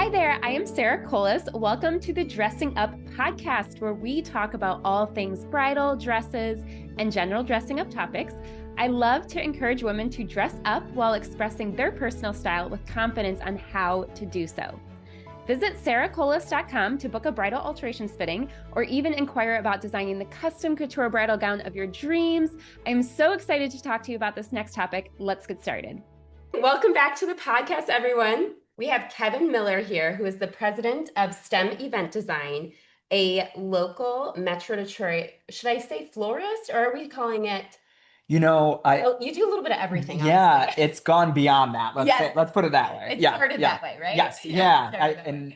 Hi there, I am Sarah Colas. Welcome to the Dressing Up podcast, where we talk about all things bridal, dresses, and general dressing up topics. I love to encourage women to dress up while expressing their personal style with confidence on how to do so. Visit sarahcolas.com to book a bridal alterations fitting or even inquire about designing the custom couture bridal gown of your dreams. I'm so excited to talk to you about this next topic. Let's get started. Welcome back to the podcast, everyone. We have Kevin Miller here, who is the president of STEM Event Design, a local Metro Detroit, should I say florist, or are we calling it? You know, You do a little bit of everything. Yeah, honestly. It's gone beyond that. Let's put it that way. It started that way, right? Yes, and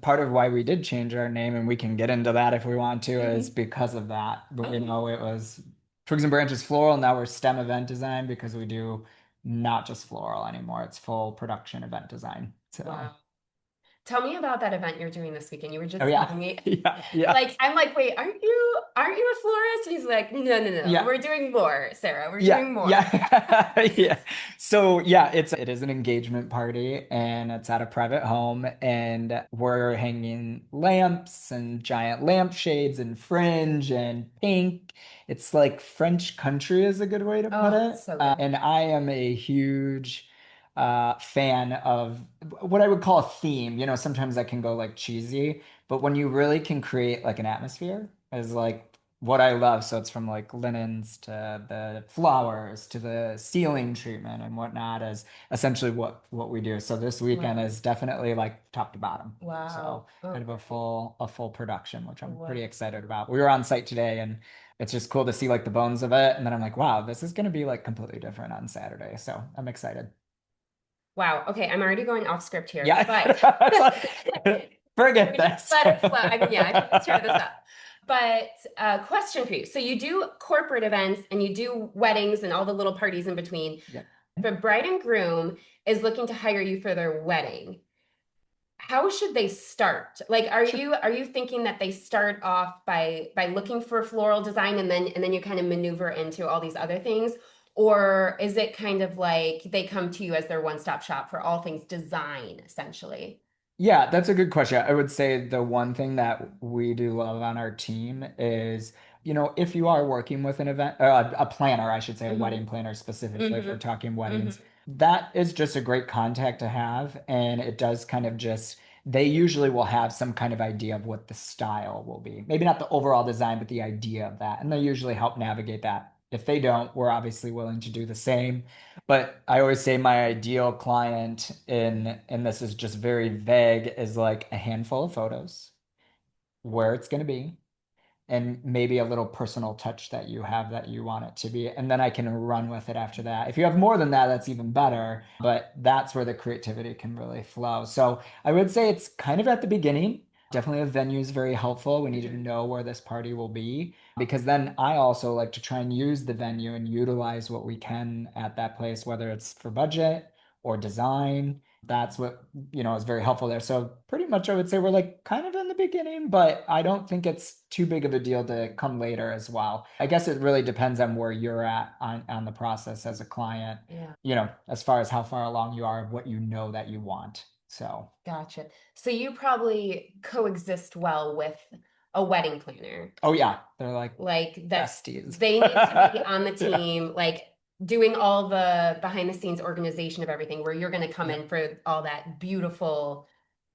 part of why we did change our name, and we can get into that if we want to, is because of that. You know, it was Twigs and Branches Floral. Now we're STEM Event Design because we do not just floral anymore. It's full production event design. So. Wow. Tell me about that event you're doing this weekend. You were just telling me. Yeah. Like, I'm like, wait, aren't you a florist? And he's like, no. Yeah. We're doing more, Sarah. We're doing more. Yeah. So it is an engagement party, and it's at a private home, and we're hanging lamps and giant lampshades and fringe and pink. It's like French country is a good way to put it. So good. And I am a huge fan of what I would call a theme. You know, sometimes that can go like cheesy, but when you really can create like an atmosphere is like what I love. So it's from like linens to the flowers to the ceiling treatment and whatnot is essentially what we do. So this weekend is definitely like top to bottom. Wow. So kind of a full production, which I'm pretty excited about. We were on site today, and it's just cool to see like the bones of it. And then I'm like, wow, this is going to be like completely different on Saturday. So I'm excited. Wow. Okay, I'm already going off script here. Yeah. But forget this. Let it flow. I can tear this up. But question for you. So you do corporate events and you do weddings and all the little parties in between. Yeah. But bride and groom is looking to hire you for their wedding. How should they start? Like, are you thinking that they start off by looking for floral design and then you kind of maneuver into all these other things? Or is it kind of like they come to you as their one-stop shop for all things design, essentially? Yeah, that's a good question. I would say the one thing that we do love on our team is, you know, if you are working with an event, a planner, I should say, a wedding planner specifically, if we're talking weddings, that is just a great contact to have. And it does kind of just, they usually will have some kind of idea of what the style will be. Maybe not the overall design, but the idea of that. And they usually help navigate that. If they don't, we're obviously willing to do the same. But I always say my ideal client and this is just very vague, is like a handful of photos, where it's going to be, and maybe a little personal touch that you have that you want it to be. And then I can run with it after that. If you have more than that, that's even better. But that's where the creativity can really flow. So I would say it's kind of at the beginning. Definitely a venue is very helpful. We need to know where this party will be, because then I also like to try and use the venue and utilize what we can at that place, whether it's for budget or design. That's what, you know, is very helpful there. So pretty much I would say we're like kind of in the beginning, but I don't think it's too big of a deal to come later as well. I guess it really depends on where you're at on the process as a client, you know, as far as how far along you are of what you know that you want. So Gotcha. So you probably coexist well with a wedding planner. Oh yeah, they're like besties. They need to be on the team, like doing all the behind the scenes organization of everything, where you're going to come in for all that beautiful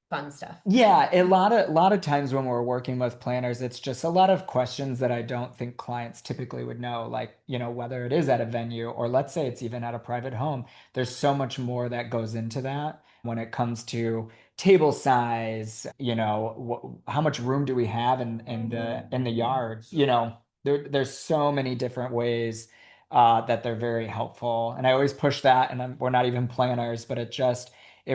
fun stuff. Yeah, a lot of times when we're working with planners, it's just a lot of questions that I don't think clients typically would know, like, you know, whether it is at a venue or let's say it's even at a private home. There's so much more that goes into that when it comes to table size, you know, how much room do we have in the yard? You know, there's so many different ways that they're very helpful. And I always push that, and we're not even planners, but it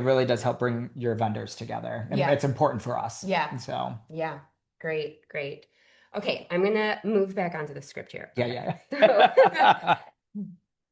really does help bring your vendors together. And it's important for us. Yeah. And so. Yeah. Great. Okay. I'm going to move back onto the script here. Yeah.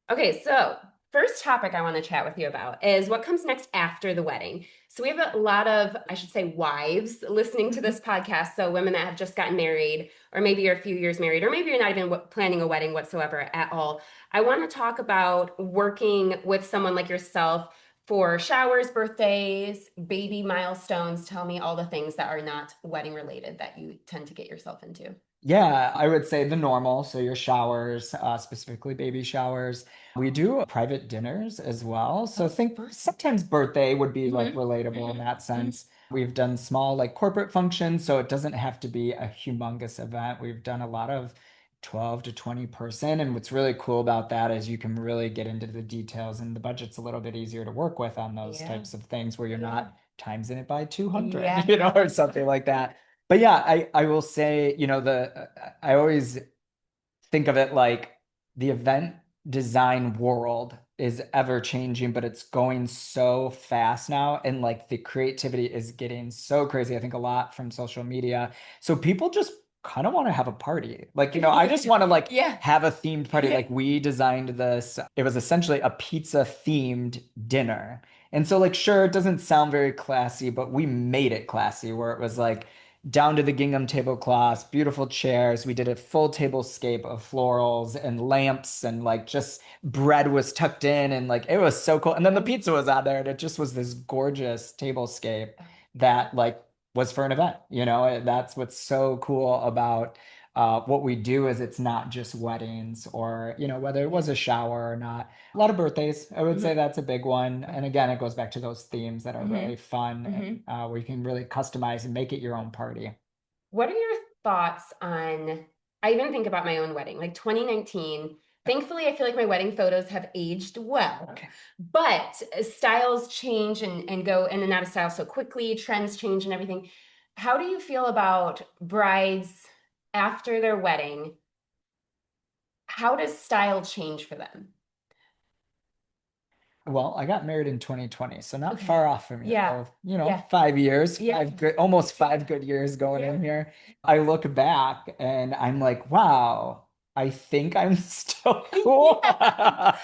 Okay. So first topic I want to chat with you about is what comes next after the wedding. So we have a lot of, I should say, wives listening to this podcast. So women that have just gotten married, or maybe you're a few years married, or maybe you're not even planning a wedding whatsoever at all. I want to talk about working with someone like yourself for showers, birthdays, baby milestones? Tell me all the things that are not wedding related that you tend to get yourself into. Yeah, I would say the normal. So your showers, specifically baby showers. We do private dinners as well. So think sometimes birthday would be like Mm-hmm. relatable in that sense. We've done small like corporate functions, so it doesn't have to be a humongous event. We've done a lot of 12 to 20 person. And what's really cool about that is you can really get into the details and the budget's a little bit easier to work with on those Yeah. types of things where you're not times in it by 200, Yeah. or something like that. But yeah, I will say, I always think of it like the event design world is ever changing, but it's going so fast now. And like the creativity is getting so crazy. I think a lot from social media. So people just kind of want to have a party. Like, I just want to like Yeah. have a themed party. Like we designed this, it was essentially a pizza themed dinner. And so like, sure, it doesn't sound very classy, but we made it classy where it was like, down to the gingham tablecloths, beautiful chairs. We did a full tablescape of florals and lamps, and like just bread was tucked in, and like it was so cool. And then the pizza was out there, and it just was this gorgeous tablescape that like was for an event. That's what's so cool about what we do is it's not just weddings or whether it was a shower or not. A lot of birthdays, I would say that's a big one. And again, it goes back to those themes that are really fun and where you can really customize and make it your own party. What are your thoughts on, I even think about my own wedding, like 2019. Thankfully, I feel like my wedding photos have aged well. Okay. But styles change and go in and out of style so quickly, trends change and everything. How do you feel about brides after their wedding? How does style change for them? Well, I got married in 2020, so not Okay. far off from you. Yeah. Yeah. 5 years, Yeah. almost 5 good years going in here. I look back and I'm like, wow, I think I'm still cool. I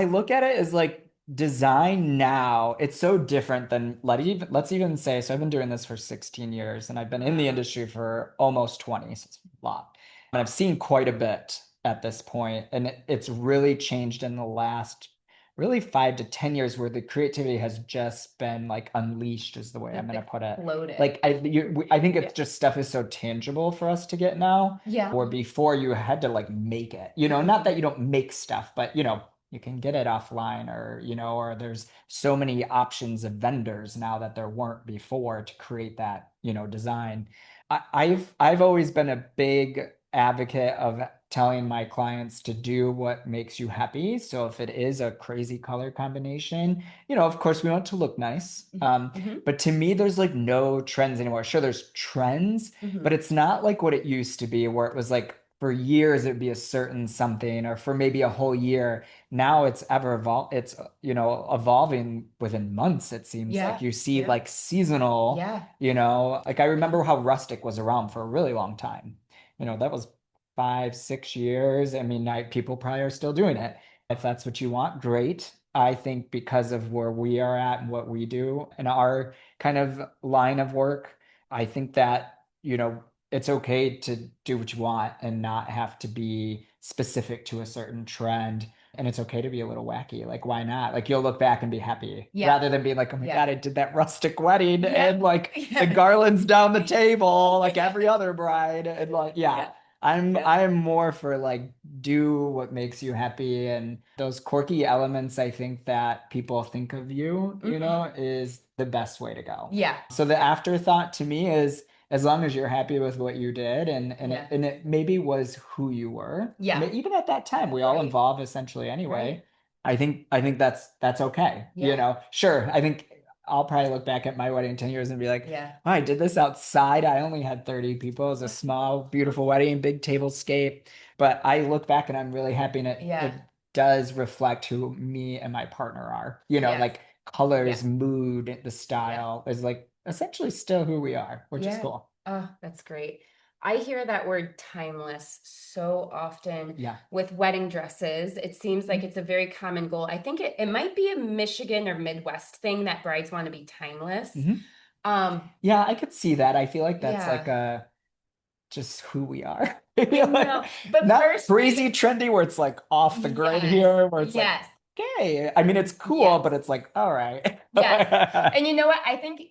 look at it as like design now. It's so different than let's even say, so I've been doing this for 16 years and I've been in the industry for almost 20, so it's a lot. And I've seen quite a bit at this point, and it's really changed in the last really 5 to 10 years where the creativity has just been like unleashed is the way I'm going to put it. Exploded. Like I think it's just stuff is so tangible for us to get now. Yeah. Or before you had to like make it, not that you don't make stuff, but you can get it offline or there's so many options of vendors now that there weren't before to create that, design. I've always been a big advocate of telling my clients to do what makes you happy. So if it is a crazy color combination, of course we want it to look nice. But to me, there's like no trends anymore. Sure, there's trends, but it's not like what it used to be where it was like for years it'd be a certain something or for maybe a whole year. Now it's it's evolving within months, it seems like you see like seasonal, like I remember how rustic was around for a really long time. That was 5, 6 years. I mean, people probably are still doing it. If that's what you want, great. I think because of where we are at and what we do in our kind of line of work, I think that, it's okay to do what you want and not have to be specific to a certain trend. And it's okay to be a little wacky. Like, why not? Like, you'll look back and be happy rather than being like, oh my God, I did that rustic wedding and like the garlands down the table, like every other bride. And like, I'm more for like do what makes you happy and those quirky elements I think that people think of you, is the best way to go. Yeah. So the afterthought to me is as long as you're happy with what you did and it maybe was who you were. Yeah. I mean, even at that time, we all evolve essentially anyway. I think that's okay. Sure. I think I'll probably look back at my wedding in 10 years and be like, oh, I did this outside. I only had 30 people. It was a small, beautiful wedding, big tablescape. But I look back and I'm really happy and it does reflect who me and my partner are. Like colors, mood, the style is like essentially still who we are, which is cool. Oh, that's great. I hear that word timeless so often with wedding dresses. It seems like it's a very common goal. I think it might be a Michigan or Midwest thing that brides want to be timeless. Yeah, I could see that. I feel like that's like just who we are. But not crazy trendy where it's like off the grid here, where it's like okay. I mean, it's cool, Yes. but it's like, all right. Yes. And you know what? I think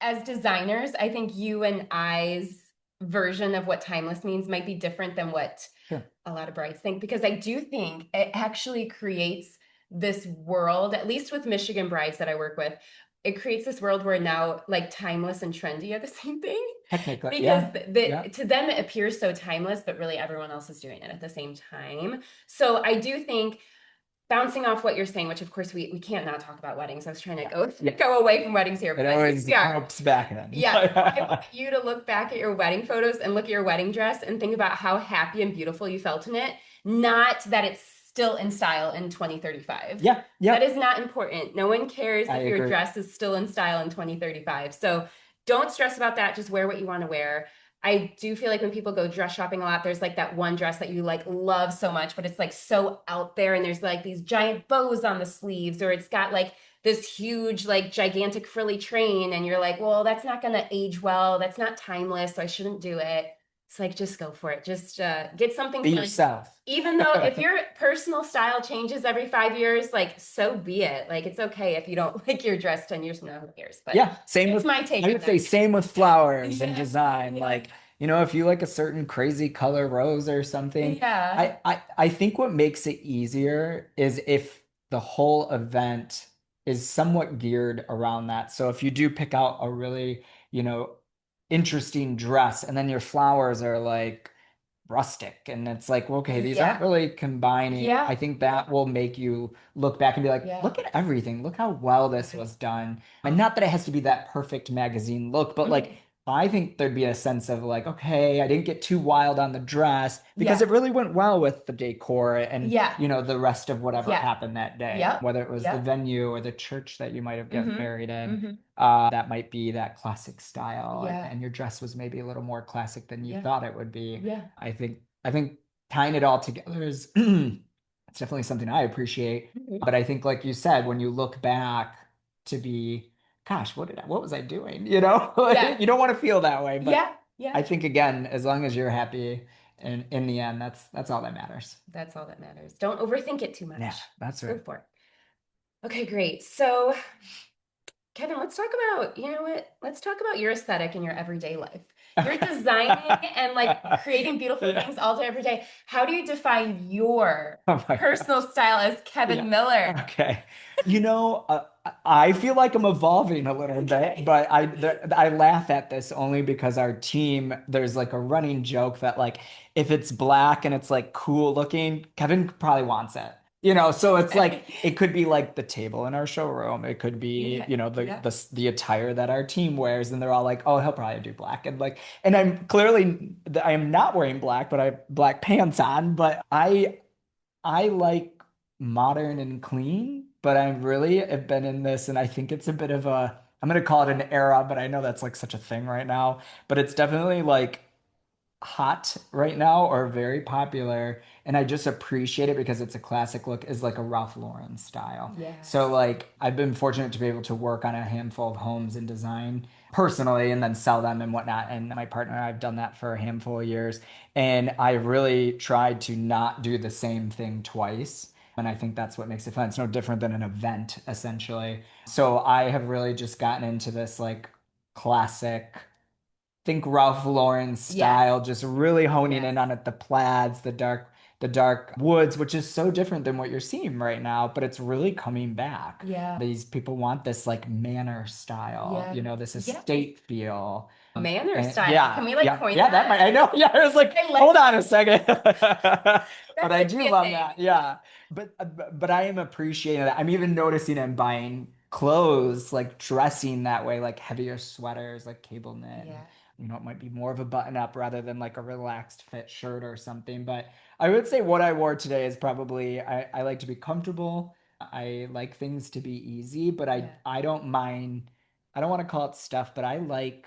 as designers, I think you and I's version of what timeless means might be different than what Sure. a lot of brides think, because I do think it actually creates this world, at least with Michigan brides that I work with, it creates this world where now like timeless and trendy are the same thing. Technically, Because yeah. to them it appears so timeless, but really everyone else is doing it at the same time. So I do think, bouncing off what you're saying, which of course we can't not talk about weddings. I was trying to go away from weddings here, It but always yeah. helps back in. Yeah, I want you to look back at your wedding photos and look at your wedding dress and think about how happy and beautiful you felt in it, not that it's still in style in 2035. Yeah. That is not important. No one cares I if your agree. dress is still in style in 2035. So don't stress about that. Just wear what you want to wear. I do feel like when people go dress shopping a lot, there's like that one dress that you like love so much, but it's like so out there and there's like these giant bows on the sleeves, or it's got like this huge, like gigantic frilly train, and you're like, well, that's not going to age well. That's not timeless, so I shouldn't do it. It's like, just go for it. Just get something Be fun. yourself. Even though if your personal style changes every 5 years, like, so be it. Like, it's okay if you don't like your dress 10 years from now, who cares? But yeah, same with my take. I would say same with flowers and Yeah. design. Yeah. Like, you know, if you like a certain crazy color rose or something, Yeah. I think what makes it easier is if the whole event is somewhat geared around that. So if you do pick out a really, you know, interesting dress and then your flowers are like rustic and it's like, well, okay, these aren't Yeah. really combining. Yeah. I think that will make you look back and be like, Yeah. look at everything, look how well this was done. And not that it has to be that perfect magazine look, but like I think there'd be a sense of like, okay, I didn't get too wild on the dress because Yeah. it really went well with the decor and Yeah. you know the rest of whatever Yeah. happened that day, Yep. whether it was the Yep. venue or the church that you might have got married in. Mhm. That might be that classic style, Yeah. and your dress was maybe a little more classic than you Yeah. thought it would be. Yeah. I think tying it all together is it's definitely something I appreciate. But I think, like you said, when you look back to be, gosh, what was I doing? You know, Yeah. you don't want to feel that way. But Yeah. Yeah. I think again, as long as you're happy, and in the end, that's all that matters. That's all that matters. Don't overthink it too much. Yeah, that's Go right. for it. Okay, great. So, Kevin, let's talk about, you know what? Let's talk about your aesthetic in your everyday life. You're designing and like creating beautiful things all day, every day. How do you define your personal style as Kevin Miller? Okay. You know, I feel like I'm evolving a little bit, but I laugh at this only because our team, there's like a running joke that like if it's black and it's like cool looking, Kevin probably wants it. You know, so it's like it could be like the table in our showroom. It could be, you know, the attire that our team wears, and they're all like, "Oh, he'll probably do black." And like, and I am not wearing black, but I have black pants on. But I like modern and clean, but I really have been in this, and I think it's a bit of a, I'm gonna call it an era, but I know that's like such a thing right now. But it's definitely like hot right now or very popular, and I just appreciate it because it's a classic look, is like a Ralph Lauren style. Yes. So like I've been fortunate to be able to work on a handful of homes and design personally and then sell them and whatnot. And my partner and I have done that for a handful of years. And I really tried to not do the same thing twice. And I think that's what makes it fun. It's no different than an event, essentially. So I have really just gotten into this like classic, think Ralph Lauren style, just really honing in on it, the plaids, the dark woods, which is so different than what you're seeing right now, but it's really coming back. Yeah. These people want this like manor style, you know, this estate feel. Manor style. Yeah. Can we like coin that? that? I know. Yeah. I was like, hold on a second. But I do love thing. that. Yeah. But I am appreciating that. I'm even noticing I'm buying clothes, like dressing that way, like heavier sweaters, like cable knit. Yeah. You know, it might be more of a button up rather than like a relaxed fit shirt or something. But I would say what I wore today is probably, I like to be comfortable. I like things to be easy, but I don't mind. I don't want to call it stuff, but I like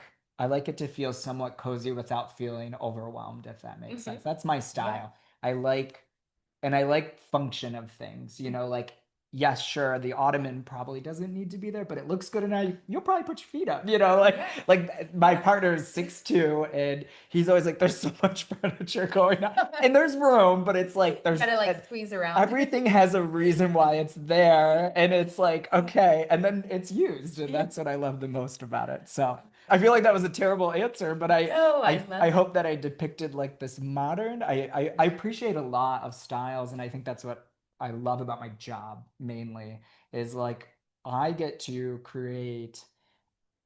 it to feel somewhat cozy without feeling overwhelmed, if that makes sense. That's my style. I like function of things, you know, like yes, sure, the ottoman probably doesn't need to be there, but it looks good, and you'll probably put your feet up, you know, like my partner is 6'2", and he's always like, there's so much furniture going on, and there's room, but it's like there's gotta like squeeze around. everything has a reason why it's there, and it's like, okay, and then it's used, and that's what I love the most about it. So I feel like that was a terrible answer, but I hope that I depicted like this modern. I appreciate a lot of styles, and I think that's what I love about my job mainly is like I get to create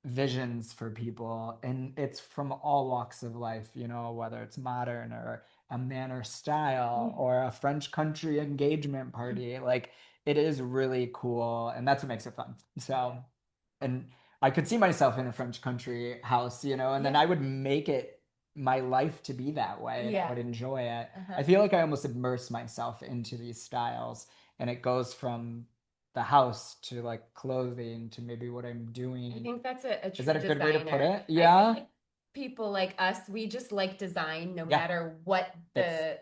visions for people, and it's from all walks of life, you know, whether it's modern or a manor style or a French country engagement party. Like it is really cool, and that's what makes it fun. So, and I could see myself in a French country house, you know, and then I would make it my life to be that way, and I would enjoy it. I feel like I almost immerse myself into these styles, and it goes from the house to like clothing to maybe what I'm doing. I think that's a true Is that a good way to put designer. it? Yeah. Like people like us, we just like design no matter what the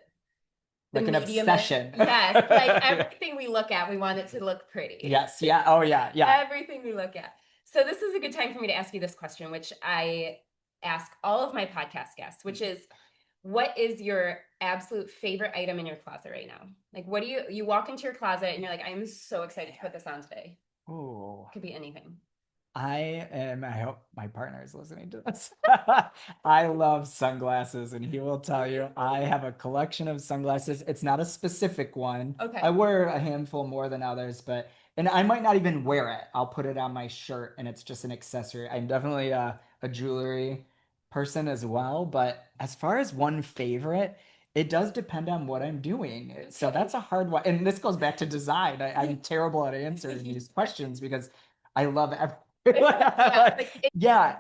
like an medium obsession. Is. Yes, like everything we look at, we want it to look pretty. Yes, yeah, oh yeah, yeah. Everything we look at. So this is a good time for me to ask you this question, which I ask all of my podcast guests, which is, what is your absolute favorite item in your closet right now? Like, what do you walk into your closet and you're like, I'm so excited to put this on today. Oh, could be anything. I hope my partner is listening to this. I love sunglasses, and he will tell you I have a collection of sunglasses. It's not a specific one. Okay. I wear a handful more than others, and I might not even wear it. I'll put it on my shirt, and it's just an accessory. I'm definitely a jewelry person as well, but as far as one favorite, it does depend on what I'm doing. So that's a hard one. And this goes back to design. I'm terrible at answering these questions because I love everything. Yeah.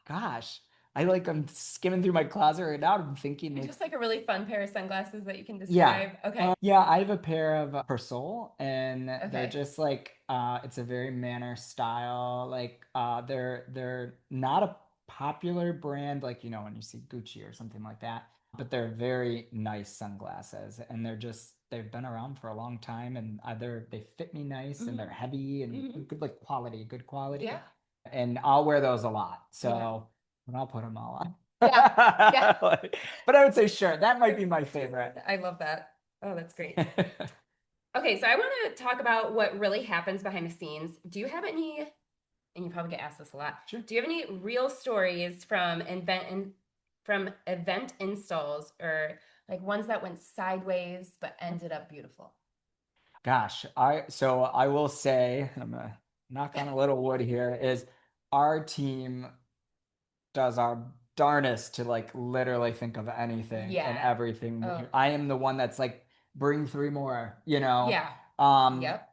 Gosh. I'm skimming through my closet right now. I'm thinking just like a really fun pair of sunglasses that you can describe. Yeah. Okay. Yeah, I have a pair of Persol, and they're just like it's a very manor style. Like they're not a popular brand like, you know, when you see Gucci or something like that, but they're very nice sunglasses, and they've been around for a long time, and they fit me nice, and they're heavy and good quality. Yeah. And I'll wear those a lot. So and I'll put them all on. Yeah. But I would say sure, that might be my favorite. I love that. Oh, that's great. Okay, so I want to talk about what really happens behind the scenes. Do you have any, and you probably get asked this a lot, Sure. Do you have any real stories from event installs, or like ones that went sideways but ended up beautiful? Gosh, so I will say, I'm gonna knock on a little wood here, is our team does our darnest to like literally think of anything and everything. I am the one that's like, bring 3 more, you know? Yeah. Yep.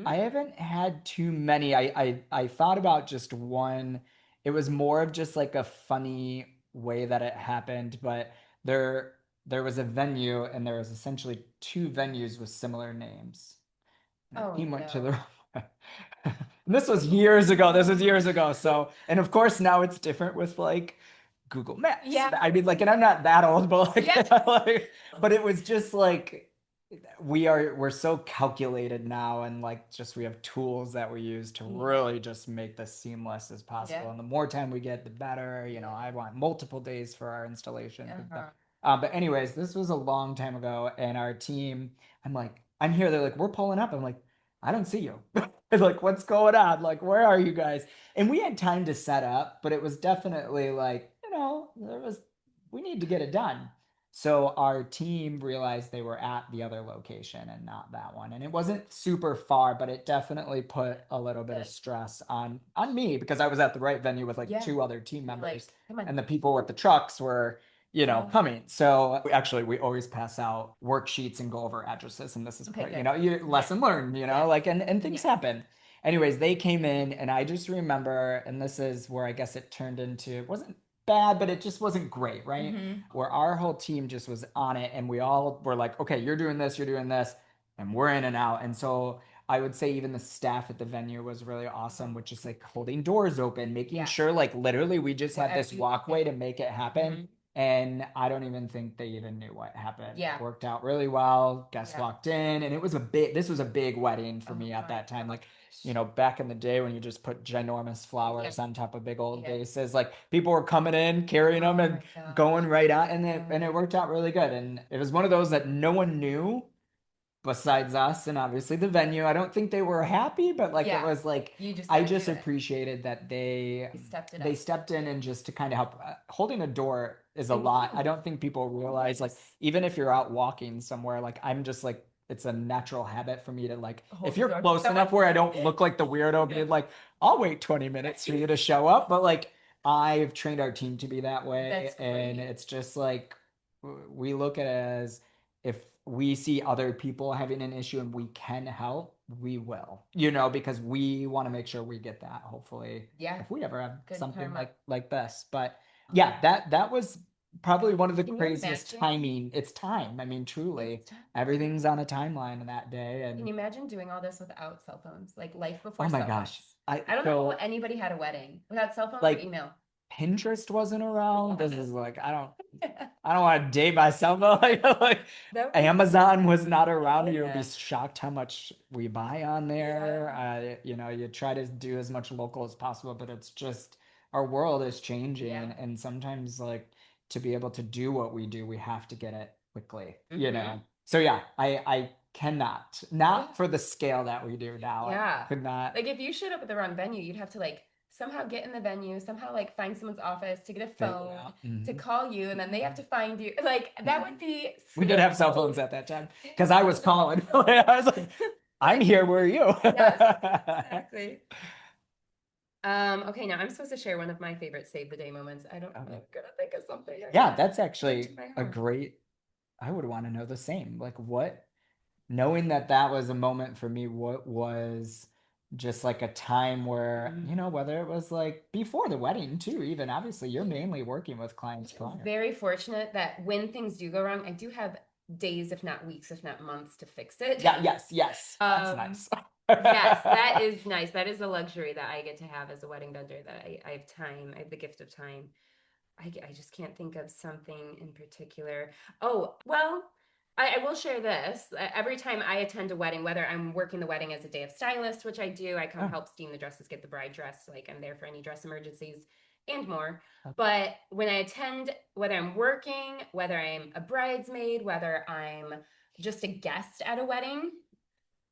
I haven't had too many. I thought about just one. It was more of just like a funny way that it happened, but there was a venue, and there was essentially 2 venues with similar names. And he went to the this was years ago. So, and of course now it's different with like Google Maps. Yeah. I mean, like, and I'm not that old, but but it was just like, we're so calculated now, and like just we have tools that we use to really just make this seamless as possible. And the more time we get, the better. You know, I want multiple days for our installation. But anyways, this was a long time ago, and our team, I'm here. They're like, we're pulling up. I'm like, I don't see you. Like, what's going on? Like, where are you guys? And we had time to set up, but it was definitely like, you know, we need to get it done. So our team realized they were at the other location and not that one. And it wasn't super far, but it definitely put a little bit of stress on me, because I was at the right venue with like 2 other team members, and the people with the trucks were, you know, coming. So we always pass out worksheets and go over addresses, and this is you know, lesson learned, you know, like, and things happen. Anyways, they came in, and I just remember, and this is where I guess it turned into, it wasn't bad, but it just wasn't great, right? Where our whole team just was on it, and we all were like, okay, you're doing this, and we're in and out. And so I would say even the staff at the venue was really awesome, which is like holding doors open, making sure like literally we just had this walkway to make it happen. And I don't even think they even knew what happened. Yeah. It worked out really well. Guests Yeah. walked in, and this was a big wedding for me at that time. Like, you know, back in the day when you just put ginormous flowers on top of big old vases, like people were coming in, carrying them and going right out, and it worked out really good. And it was one of those that no one knew besides us and obviously the venue. I don't think they were happy, but like it was like I just appreciated that they stepped in and just to kind of help. Holding a door is a lot. I don't think people realize, like, even if you're out walking somewhere, like I'm just like, it's a natural habit for me to like, if you're close enough where I don't look like the weirdo being like, I'll wait 20 minutes for you to show up, but like I've trained our team to be that way. And it's just like we look at it as, if we see other people having an issue and we can help, we will, you know, because we want to make sure we get that, hopefully, if we ever have something like this. But yeah, that was probably one of the craziest timing. It's time. I mean, truly, everything's on a timeline that day. And can you imagine doing all this without cell phones? Like life before oh my cell gosh. phones. I don't know if anybody had a wedding without cell phone or email. Pinterest wasn't around. This is like, I don't want to date myself, but like Amazon was not around. You'll be shocked how much we buy on there. You know, you try to do as much local as possible, but it's just, our world is changing, and sometimes like to be able to do what we do, we have to get it quickly, you know? So yeah, I cannot, not for the scale that we do now. I could not. Like if you showed up at the wrong venue, you'd have to like somehow get in the venue, somehow like find someone's office to get a phone to call you, and then they have to find you. Like that would be. We did have cell phones at that time because I was calling. I was like, I'm here. Where are you? Yes, exactly. Okay, now I'm supposed to share one of my favorite save the day moments. I'm gonna think of something. Yeah, that's actually a great. I would want to know the same. Like what, knowing that was a moment for me, what was just like a time where, you know, whether it was like before the wedding too, even obviously you're mainly working with clients prior. Very fortunate that when things do go wrong, I do have days, if not weeks, if not months to fix it. Yeah, yes. That's nice. Yes, that is nice. That is a luxury that I get to have as a wedding vendor, that I have time. I have the gift of time. I just can't think of something in particular. Oh, well, I will share this. Every time I attend a wedding, whether I'm working the wedding as a day of stylist, which I do, I come help steam the dresses, get the bride dressed, like I'm there for any dress emergencies and more. But when I attend, whether I'm working, whether I'm a bridesmaid, whether I'm just a guest at a wedding,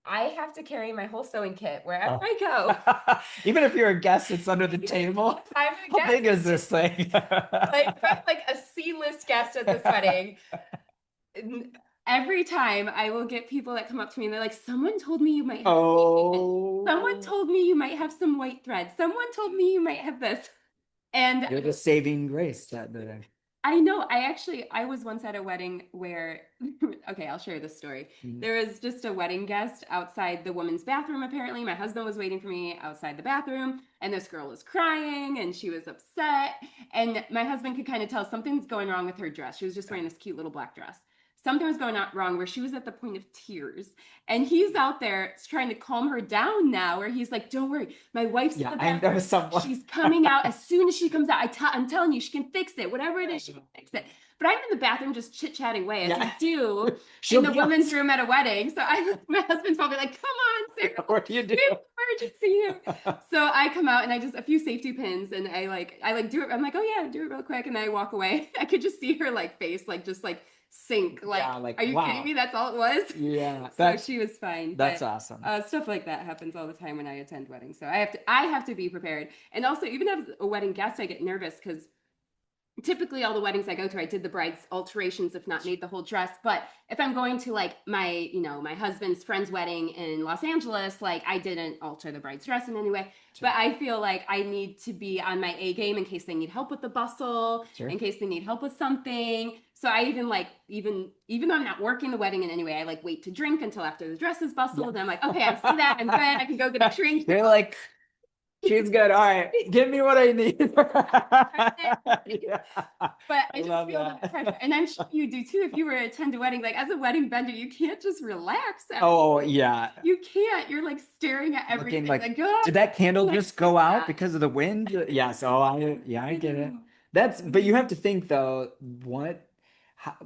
I have to carry my whole sewing kit wherever I go. Even if you're a guest, it's under the table. I'm a guest. How big is this thing? Like if I'm like a C-list guest at this wedding, every time I will get people that come up to me and they're like, someone told me you might have someone told me you might have some white thread. Someone told me you might have this. And you're the saving grace that day. I know. I was once at a wedding where, okay, I'll share this story. There was just a wedding guest outside the woman's bathroom, apparently. My husband was waiting for me outside the bathroom, and this girl was crying, and she was upset. And my husband could kind of tell something's going wrong with her dress. She was just wearing this cute little black dress. Something was going on wrong where she was at the point of tears. And he's out there trying to calm her down now, where he's like, don't worry, my wife's in the bathroom. She's coming out. As soon as she comes out, I'm telling you, she can fix it. Whatever it is, she can fix it. But I'm in the bathroom just chit-chatting away, as I do in the women's room at a wedding. So my husband's probably like, come on, Sarah. What do you do? We have emergency here. So I come out and I just, a few safety pins, and I do it. I'm like, oh yeah, do it real quick. And then I walk away. I could just see her like face, like just like sink. Like, are you kidding me? That's all it was? Yeah. So she was fine. That's awesome. Stuff like that happens all the time when I attend weddings. So I have to be prepared. And also, even as a wedding guest, I get nervous because typically all the weddings I go to, I did the bride's alterations, if not made the whole dress. But if I'm going to like my husband's friend's wedding in Los Angeles, like I didn't alter the bride's dress in any way. Sure. But I feel like I need to be on my A game in case they need help with the bustle, in case they need help with something. So I even even though I'm not working the wedding in any way, I like wait to drink until after the dress is bustled. And I'm like, okay, I've seen that. I'm good. I can go get a drink. They're like, she's good. All right, give me what I need. But I just feel that pressure, and I'm sure you do too. If you were to attend a wedding, like as a wedding vendor, you can't just relax. Yeah. You can't. You're like staring at everything. Like, did that candle just go out because of the wind? Yes. I get it. But you have to think though,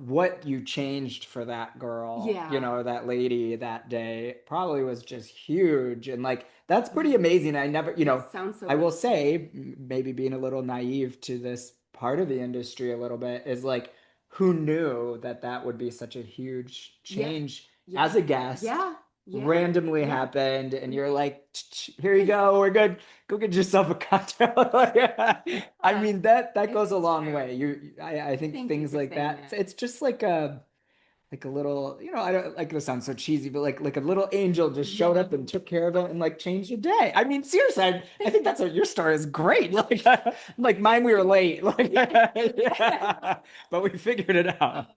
what you changed for that girl, Yeah. that lady that day probably was just huge. And like, that's pretty amazing. I never, That sounds so I will good. say, maybe being a little naive to this part of the industry a little bit is like, who knew that that would be such a huge Yeah. change Yeah. as a guest? Yeah. Yeah. Randomly Yeah. happened, and you're like, here you go, we're good. Go get yourself a cocktail. I mean, that goes a It's long true. way. I think Thank you things for like saying that. that. It's just like a little, I don't like this sounds so cheesy, but like a little angel just showed up and took care of it and like changed your day. I mean, seriously, I think that's what your story is great. Like mine, we were late, yeah, but we figured it out.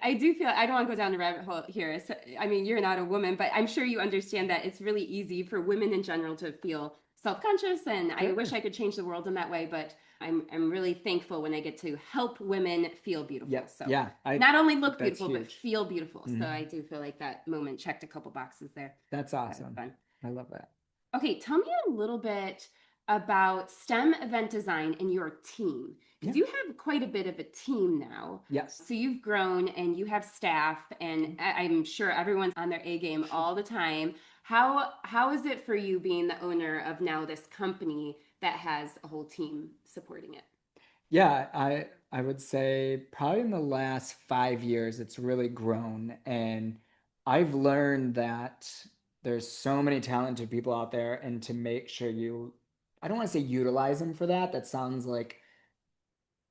I do feel I don't want to go down the rabbit hole here. So, I mean, you're not a woman, but I'm sure you understand that it's really easy for women in general to feel self-conscious, and I wish Sure. I could change the world in that way, but I'm really thankful when I get to help women feel beautiful. Yep. So Yeah, I not only think look that's beautiful, but huge. feel beautiful. So Mhm. I do feel like that moment checked a couple boxes there. That's That was awesome. fun. I love that. Okay, tell me a little bit about STEM event design and your team, because Yeah. you have quite a bit of a team now. Yes. So you've grown and you have staff, and I'm sure everyone's on their A game all the time. How is it for you being the owner of now this company that has a whole team supporting it? Yeah, I would say probably in the last 5 years it's really grown, and I've learned that there's so many talented people out there, and to make sure I don't want to say utilize them for that. That sounds like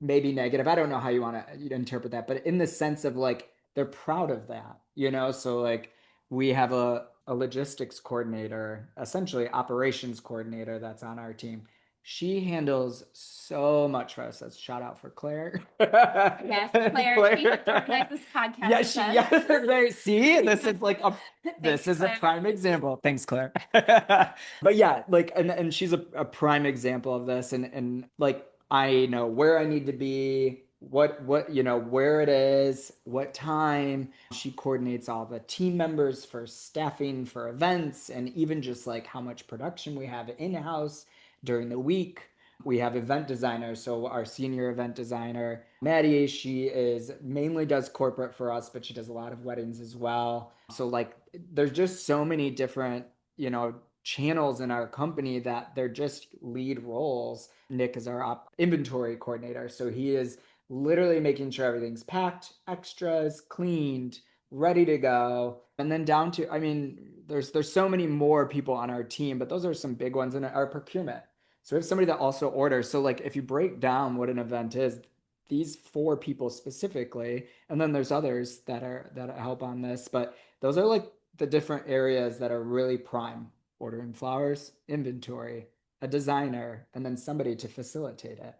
maybe negative. I don't know how you want to interpret that, but in the sense of like they're proud of that. So like we have a logistics coordinator, essentially operations coordinator that's on our team. She handles so much for us. That's shout out for Claire. Yes, Claire, she helped organize Claire. this podcast Yeah, with us. yeah, right. See, this is like Thanks, this is a Claire. prime example. Thanks, Claire. But yeah, like and she's a prime example of this, and like I know where I need to be, what where it is, what time. She coordinates all the team members for staffing for events, and even just like how much production we have in-house during the week. We have event designers. So our senior event designer, Maddie, she is mainly does corporate for us, but she does a lot of weddings as well. So like there's just so many different, channels in our company that they're just lead roles. Nick is our inventory coordinator. So he is literally making sure everything's packed, extras, cleaned, ready to go. And then down to, I mean, there's so many more people on our team, but those are some big ones in our procurement. So we have somebody that also orders. So like if you break down what an event is, these four people specifically, and then there's others that help on this, but those are like the different areas that are really prime. Ordering flowers, inventory, a designer, and then somebody to facilitate it.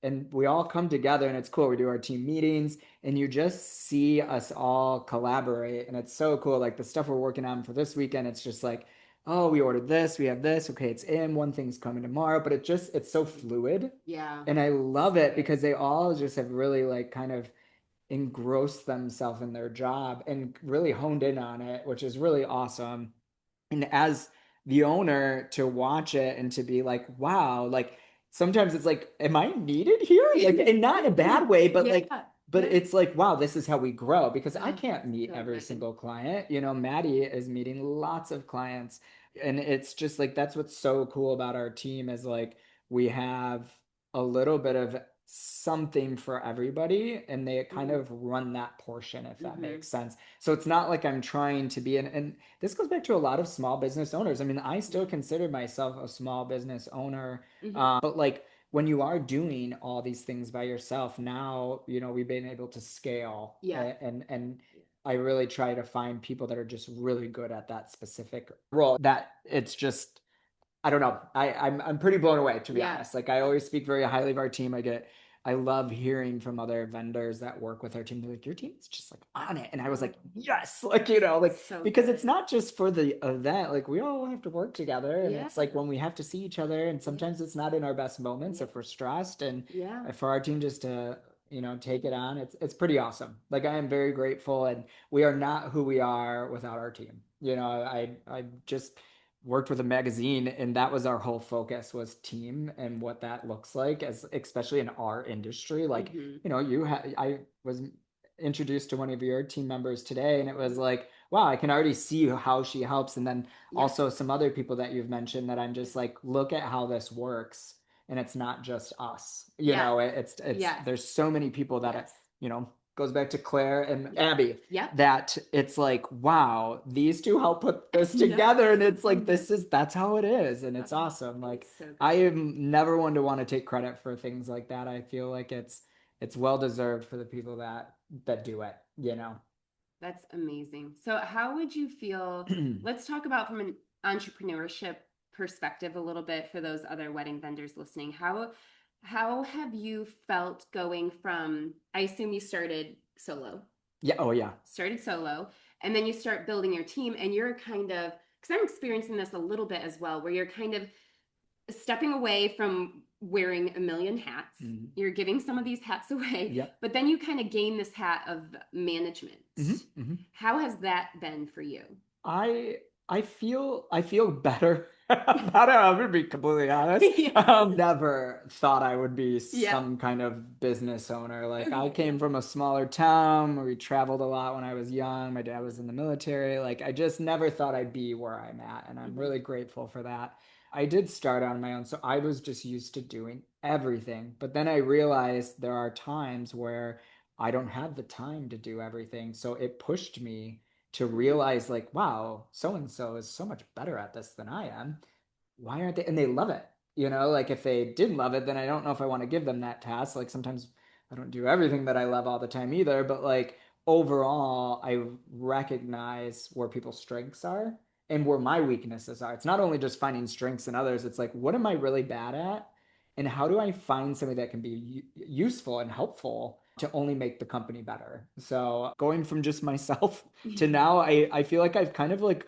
And we all come together and it's cool. We do our team meetings and you just see us all collaborate. And it's so cool. Like the stuff we're working on for this weekend, it's just like, oh, we ordered this, we have this, okay, it's in, one thing's coming tomorrow, but it's so fluid. Yeah. And I love So it good. because they all just have really like kind of engrossed themselves in their job and really honed in on it, which is really awesome. And as the owner, to watch it and to be like, wow, like sometimes it's like, am I needed here? Like, and not in a bad way, but Yeah. like, but Yeah. it's like, wow, this is how we grow because I Oh, can't meet so every good. single client. Maddie is meeting lots of clients. And it's just like, that's what's so cool about our team is like, we have a little bit of something for everybody and they kind Mhm. of run that portion, if that Mhm. makes sense. So it's not like I'm trying to be and this goes back to a lot of small business owners. I mean, I still consider myself a small business owner, Mhm. but like when you are doing all these things by yourself, now we've been able to scale, Yeah. and I really try to find people that are just really good at that specific role. That it's just I don't know. I'm pretty blown away, to be Yeah. honest. Like I always speak very highly of our team. I love hearing from other vendors that work with our team. They're like, your team is just like on it. And I was like, yes, like, like So because good. it's not just for the event. Like we all have to work together. And Yeah. it's like when we have to see each other, and sometimes it's not in our best moments Yeah. if we're stressed. And Yeah. for our team just to take it on, it's pretty awesome. Like I am very grateful, and we are not who we are without our team. I just worked with a magazine, and that was our whole focus, was team and what that looks like, as especially in our industry. Like, I was introduced to one of your team members today, and it was like, wow, I can already see how she helps. And then also some other people that you've mentioned that I'm just like, look at how this works. And it's not just us, it's there's so many people that, goes back to Claire and Abby, that it's like, wow, these two help put this together. And it's like, that's how it is. And it's awesome. Like, so I am never one to want to take credit for things like that. I feel like it's well deserved for the people that do it, That's amazing. So how would you feel, let's talk about from an entrepreneurship perspective a little bit for those other wedding vendors listening. How have you felt going from, I assume you started solo. Yeah. Oh, yeah. Started solo. And then you start building your team, and you're kind of, because I'm experiencing this a little bit as well, where you're kind of stepping away from wearing a million hats. Mm-hmm. You're giving some of these hats away, but then you kind of gain this hat of management. Mm-hmm. Mm-hmm. How has that been for you? I feel better about it. I'm gonna be completely honest. Never thought I would be some kind of business owner. Like, I came from a smaller town where we traveled a lot when I was young. My dad was in the military. Like, I just never thought I'd be where I'm at, and I'm really grateful for that. I did start on my own, so I was just used to doing everything. But then I realized there are times where I don't have the time to do everything. So it pushed me to realize, like, wow, so-and-so is so much better at this than I am. Why aren't they? And they love it. Like, if they didn't love it, then I don't know if I want to give them that task. Like, sometimes I don't do everything that I love all the time either. But like, overall, I recognize where people's strengths are and where my weaknesses are. It's not only just finding strengths in others. It's like, what am I really bad at? And how do I find something that can be useful and helpful to only make the company better? So going from just myself to now, I feel like I've kind of like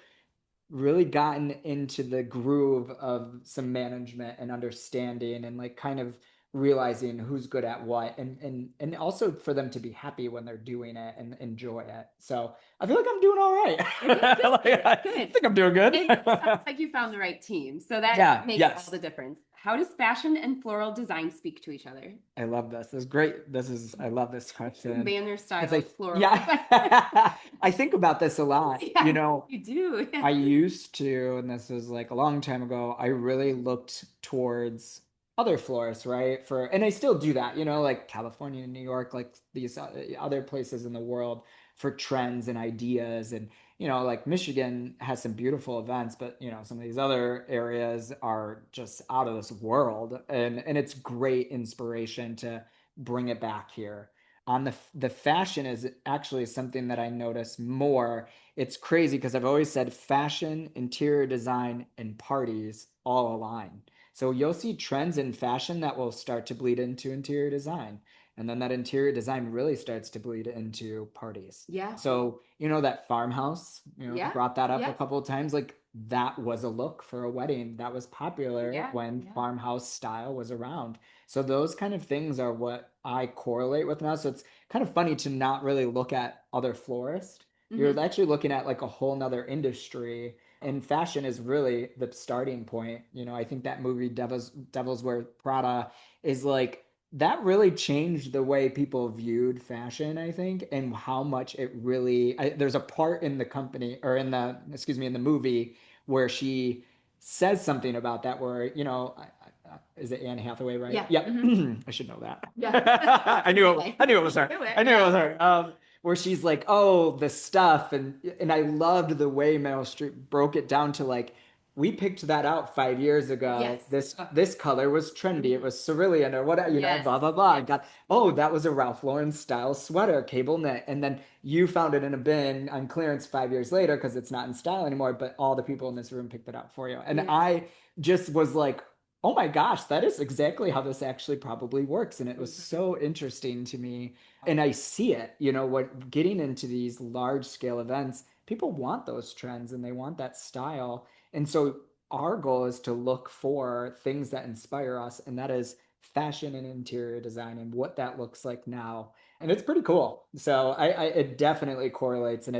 really gotten into the groove of some management and understanding, and like kind of realizing who's good at what, and also for them to be happy when they're doing it and enjoy it. So I feel like I'm doing all right. Good. I think I'm doing good. It sounds like you found the right team. So that makes all the difference. How does fashion and floral design speak to each other? I love this. This is great. I love this question. Banner style, like, floral. Yeah. I think about this a lot. Yeah, you do. I used to, and this was like a long time ago, I really looked towards other florists, right? And I still do that, like California and New York, like these other places in the world, for trends and ideas. And like Michigan has some beautiful events, but some of these other areas are just out of this world, and it's great inspiration to bring it back here. On the fashion is actually something that I notice more. It's crazy because I've always said fashion, interior design, and parties all align. So you'll see trends in fashion that will start to bleed into interior design. And then that interior design really starts to bleed into parties. Yeah. So, that farmhouse, brought that up a couple of times. Like, that was a look for a wedding that was popular when farmhouse style was around. So those kind of things are what I correlate with now. So it's kind of funny to not really look at other florists. Mm-hmm. You're actually looking at like a whole nother industry. And fashion is really the starting point. I think that movie Devil's Wear Prada is like, that really changed the way people viewed fashion, I think, and how much it really, there's a part in the company, or in the movie, where she says something about that, where, is it Anne Hathaway, right? Yeah. Yep. Mm-hmm. I should know that. Yeah. I knew it was her. I knew it was her. Where she's like, oh, the stuff. And I loved the way Meryl Streep broke it down to like, we picked that out 5 years ago. Yes. This color was trendy. It was cerulean or whatever, blah, blah, blah. Yes. That was a Ralph Lauren style sweater, cable knit. And then you found it in a bin on clearance 5 years later because it's not in style anymore, but all the people in this room picked it out for you. And I just was like, oh my gosh, that is exactly how this actually probably works. And it was so interesting to me. And I see it, getting into these large scale events, people want those trends and they want that style. And so our goal is to look for things that inspire us, and that is fashion and interior design and what that looks like now. And it's pretty cool. So it definitely correlates, and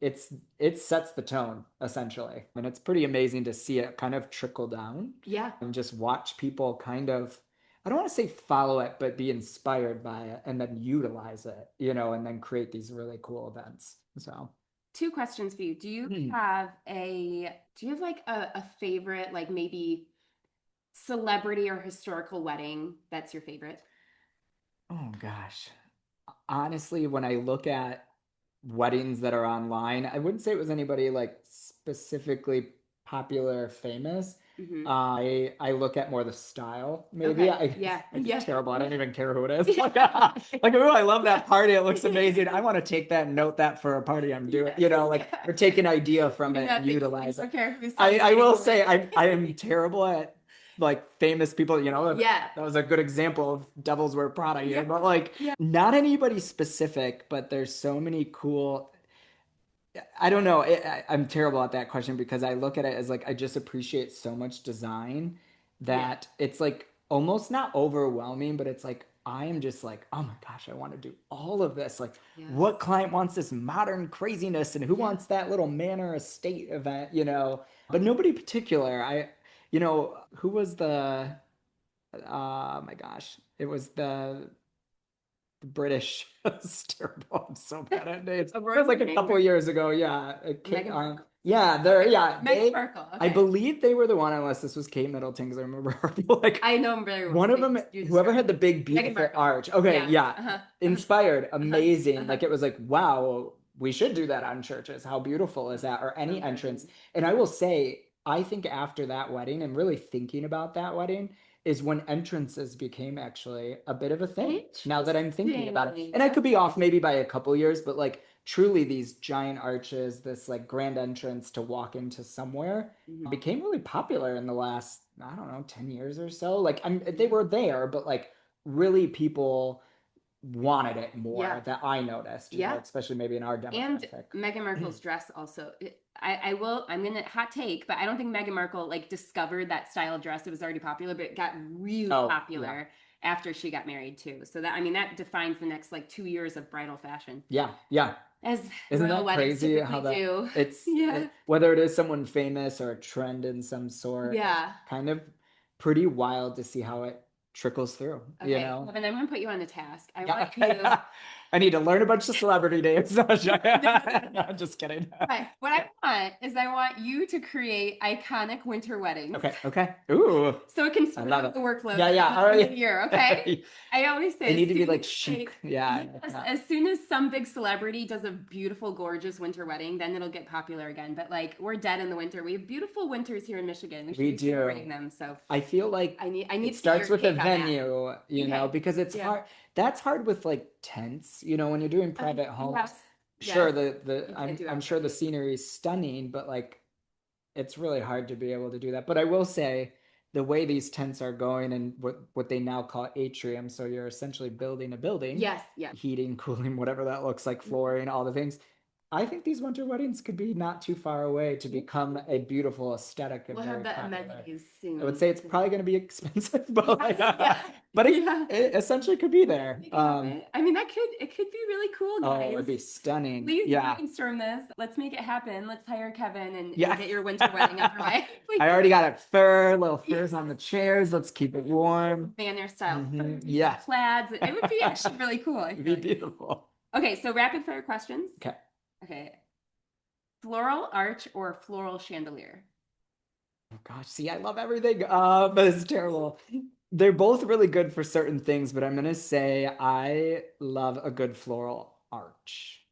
it sets the tone essentially. And it's pretty amazing to see it kind of trickle down. Yeah. And just watch people kind of, I don't want to say follow it, but be inspired by it and then utilize it, and then create these really cool events. So 2 questions for you. Do you have like a favorite, like maybe celebrity or historical wedding that's your favorite? Oh gosh. Honestly, when I look at weddings that are online, I wouldn't say it was anybody like specifically popular or famous. I look at more the style, maybe. Yeah. I'm Yeah. terrible. I don't even care who it is. Like, oh, I love that party. It looks amazing. I want to take that and note that for a party I'm doing, or take an idea from it and utilize it. I will say I am terrible at like famous people, that was a good example of Devils Wear Prada here, but like not anybody specific, but there's so many cool. I don't know. I'm terrible at that question because I look at it as like I just appreciate so much design that it's like almost not overwhelming, but it's like I am just like, oh my gosh, I want to do all of this. Like, what client wants this modern craziness and who wants that little manor estate event, But nobody particular. Who was the? Oh my gosh, it was the British. It's terrible. I'm so bad at names. It was like a couple of years ago. Yeah. Meghan Markle. Yeah, Meghan Markle. Okay. I believe they were the one, unless this was Kate Middleton, because I remember her. Like, I know him very well. One of them, whoever had the big beautiful arch. Okay, yeah. Inspired, amazing. Like it was like, wow, we should do that on churches. How beautiful is that? Or any entrance. And I will say, I think after that wedding and really thinking about that wedding, is when entrances became actually a bit of a thing. Now that I'm thinking about it. And I could be off maybe by a couple years, but like truly these giant arches, this like grand entrance to walk into somewhere became really popular in the last, I don't know, 10 years or so. Like they were there, but like really people wanted it more that I noticed, especially maybe in our demographic. And Meghan Markle's dress also. I'm gonna hot take, but I don't think Meghan Markle like discovered that style of dress. It was already popular, but it got really popular after she got married too. So that defines the next like 2 years of bridal fashion. Yeah. As Isn't that crazy how that do. It's whether it is someone famous or a trend in some sort. Kind of pretty wild to see how it trickles through. Okay, Kevin, I'm gonna put you on the task. I want you. I need to learn a bunch of celebrity names. No, I'm just kidding. Right. What I want you to create iconic winter weddings. Okay. Ooh. So it can spread out the workload. All right. Year, okay. I always say they need to be like chic. As soon as some big celebrity does a beautiful, gorgeous winter wedding, then it'll get popular again. But like we're dead in the winter. We have beautiful winters here in Michigan. We should be celebrating them. So I feel like I need. It starts with a venue, because it's hard. That's hard with like tents, when you're doing private homes. Sure, I'm sure the scenery is stunning, but like it's really hard to be able to do that. But I will say the way these tents are going and what they now call atrium, so you're essentially building a building. Heating, cooling, whatever that looks like, flooring, all the things. I think these winter weddings could be not too far away to become a beautiful aesthetic. We'll have the amenities soon. I would say it's probably going to be expensive, but it essentially could be there. I mean, it could be really cool, guys. Oh, it'd be stunning. Please brainstorm this. Let's make it happen. Let's hire Kevin and get your winter wedding underway. I already got little furs on the chairs. Let's keep it warm. Manor style. Plaids. It would be actually really cool. It'd be beautiful. Okay, so rapid fire questions. Okay. Floral arch or floral chandelier? Oh gosh, see, I love everything. But it's terrible. They're both really good for certain things, but I'm gonna say I love a good floral arch.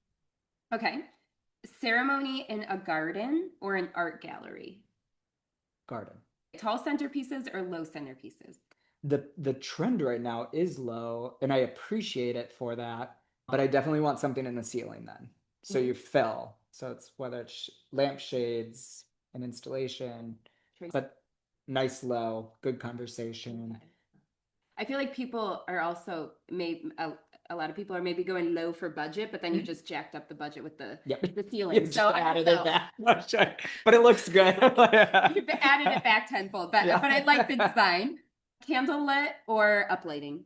Okay. Ceremony in a garden or an art gallery? Garden. Tall centerpieces or low centerpieces? The trend right now is low, and I appreciate it for that, but I definitely want something in the ceiling then. So you fill. So it's whether it's lampshades, an installation, but nice low, good conversation. I feel like people are also a lot of people are maybe going low for budget, but then you just jacked up the budget with the ceiling. So added it back. But it looks good. You've added it back tenfold. But I like the design. Candlelit or uplighting?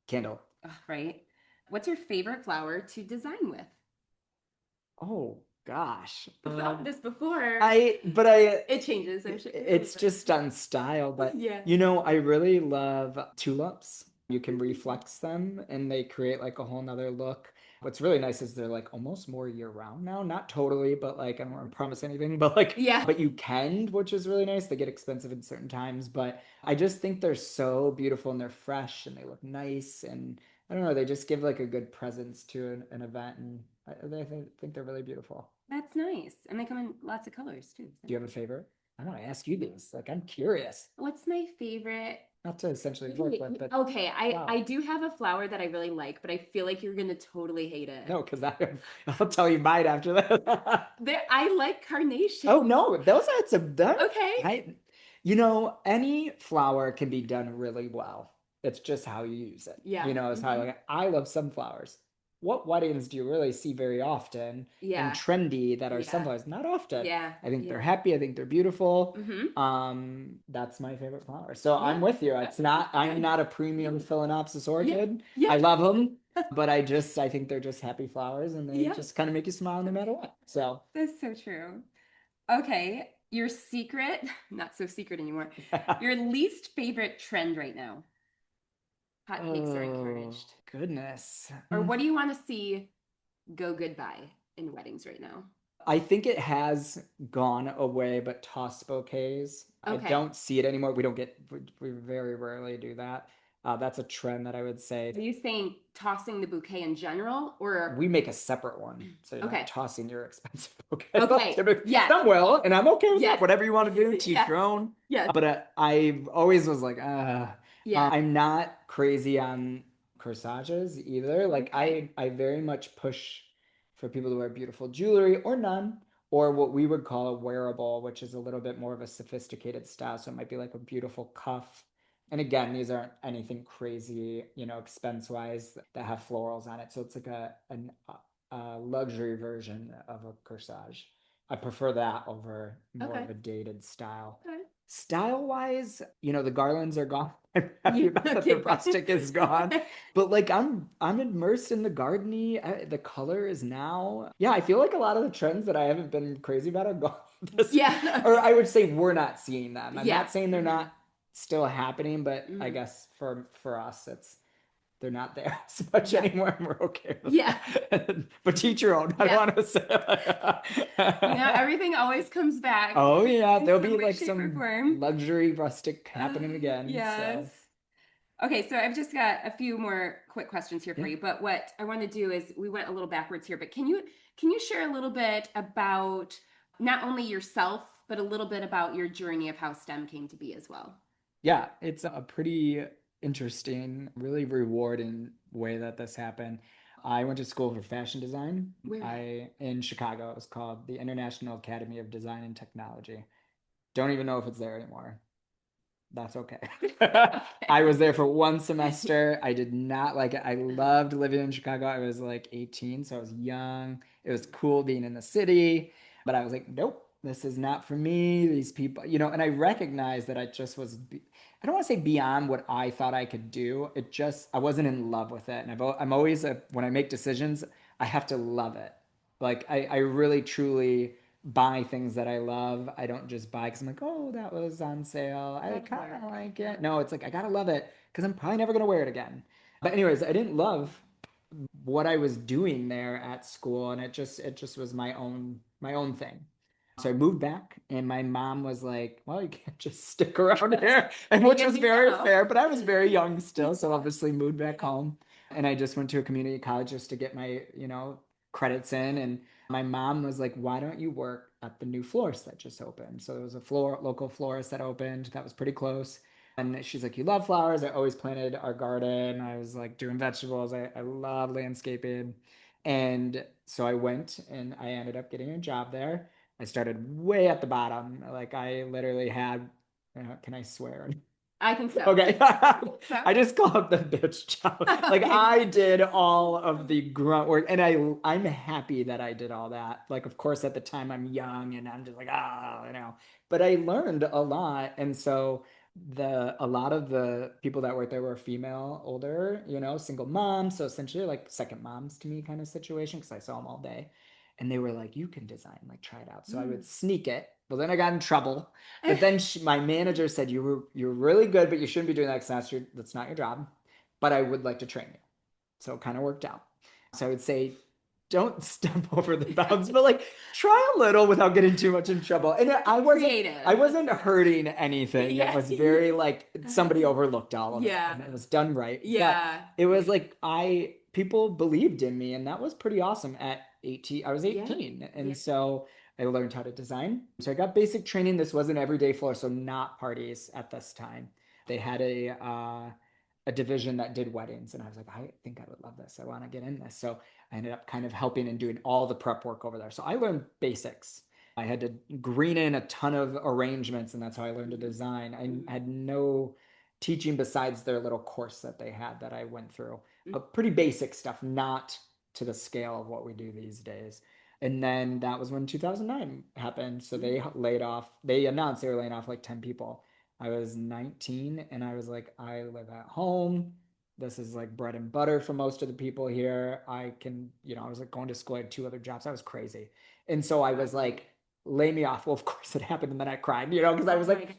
Candle. Right. What's your favorite flower to design with? Oh gosh. I've thought this before. It changes. I'm sure. it's just on style, but Yeah. I really love tulips. You can reflex them and they create like a whole nother look. What's really nice is they're like almost more year round now. Not totally, but like I don't want to promise anything, but like Yeah. but you can, which is really nice. They get expensive in certain times, but I just think they're so beautiful and they're fresh and they look nice and I don't know, they just give like a good presence to an event and think they're really beautiful. That's nice. And they come in lots of colors too. Do you have a favorite? I want to ask you this. Like, I'm curious. What's my favorite? Not to essentially flirt with, but Okay, wow. I do have a flower that I really like, but I feel like you're gonna totally hate it. No, because I'll tell you mine after that. I like carnation. Oh no, those are some Okay. Any flower can be done really well. It's just how you use it. Yeah. It's how I love sunflowers. What weddings do you really see very often Yeah. and trendy that are Yeah. sunflowers? Not often. Yeah. I think Yeah. they're happy. I think they're beautiful. Mm-hmm. That's my favorite flower. So Yeah. I'm with you. I'm not a premium Phalaenopsis orchid. Yeah. I love them, but I think they're just happy flowers and they Yeah. just kind of make you smile no matter what. So That's so true. Okay, your secret, not so secret anymore. Your least favorite trend right now. Hot takes are encouraged. Goodness. Or what do you want to see go goodbye in weddings right now? I think it has gone away, but toss bouquets. Okay. I don't see it anymore. We very rarely do that. That's a trend that I would say. Are you saying tossing the bouquet in general, or we make a separate one? So you're Okay. not tossing your expensive bouquet. Okay. Yeah. Some will, and I'm okay with Yes. that. Whatever you want to do, teach Yes. your own. Yes. But I always was like, Yeah. I'm not crazy on corsages either. Like Okay. I very much push for people to wear beautiful jewelry or none, or what we would call a wearable, which is a little bit more of a sophisticated style. So it might be like a beautiful cuff. And again, these aren't anything crazy, expense wise that have florals on it. So it's like a luxury version of a corsage. I prefer that over more Okay. of a dated style. Okay. Style wise, the garlands are gone. I'm happy Yeah, about that. okay. The rustic is gone. But like I'm immersed in the gardeny. The color is now. Yeah, I feel like a lot of the trends that I haven't been crazy about are gone. Yeah. Or I would say we're not seeing them. I'm Yeah. not saying they're not still happening, but I Mhm. guess for us they're not there as much Yeah. anymore, and we're okay with Yeah. that. But teach your own. I Yeah. want to say Everything always comes back. Oh yeah, in there'll some be way, like shape, or some form. luxury rustic happening again. Yes. So. Okay, so I've just got a few more quick questions here for Yeah. you. But what I want to do is we went a little backwards here, but can you share a little bit about not only yourself, but a little bit about your journey of how STEM came to be as well? Yeah, it's a pretty interesting, really rewarding way that this happened. I went to school for fashion design. Where? In Chicago. It was called the International Academy of Design and Technology. Don't even know if it's there anymore. That's okay. I was there for one semester. I did not like it. I loved living in Chicago. I was like 18, so I was young. It was cool being in the city, but I was like, nope, this is not for me. These people, and I recognized that I just was, I don't want to say beyond what I thought I could do. I wasn't in love with it. And I'm always, when I make decisions, I have to love it. Like I really truly buy things that I love. I don't just buy because I'm like, oh, that was on sale. I kind of like it. No, it's like I gotta love it because I'm probably never gonna wear it again. But anyways, I didn't love what I was doing there at school, and it just was my own thing. So I moved back, and my mom was like, "Well, you can't just stick around here," and which was very fair. But I was very young still, so obviously moved back home, and I just went to a community college just to get my credits in. And my mom was like, "Why don't you work at the new florist that just opened?" So there was a local florist that opened that was pretty close. And she's like, "You love flowers." I always planted our garden. I was like doing vegetables. I love landscaping. And so I went and I ended up getting a job there. I started way at the bottom. Like I literally had, can I swear? I think so. Okay. So? I just call it the bitch job. Like Okay. I did all of the grunt work and I'm happy that I did all that. Like, of course, at the time I'm young and I'm just like, but I learned a lot. And so a lot of the people that worked there were female, older, single moms. So essentially like second moms to me kind of situation because I saw them all day. And they were like, you can design, like try it out. So I would sneak it. Well, then I got in trouble. But then my manager said, you're really good, but you shouldn't be doing that because that's not your job. But I would like to train you. So it kind of worked out. So I would say, don't step over the bounds, but like try a little without getting too much in trouble. And I wasn't hurting anything. Yeah. It was very like somebody overlooked all of it, and it was done right. Yeah. But it was like people believed in me, and that was pretty awesome. At 18, I was 18, and so I learned how to design. So I got basic training. This wasn't everyday floor, so not parties at this time. They had a division that did weddings, and I was like, I think I would love this. I want to get in this. So I ended up kind of helping and doing all the prep work over there. So I learned basics. I had to green in a ton of arrangements, and that's how I learned to design. I had no teaching besides their little course that they had that I went through. Pretty basic stuff, not to the scale of what we do these days. And then that was when 2009 happened. So they announced they were laying off like 10 people. I was 19, and I was like, I live at home. This is like bread and butter for most of the people here. I was like going to school. I had 2 other jobs. I was crazy. And so I was like, lay me off. Well, of course it happened. And then I cried, because I was like,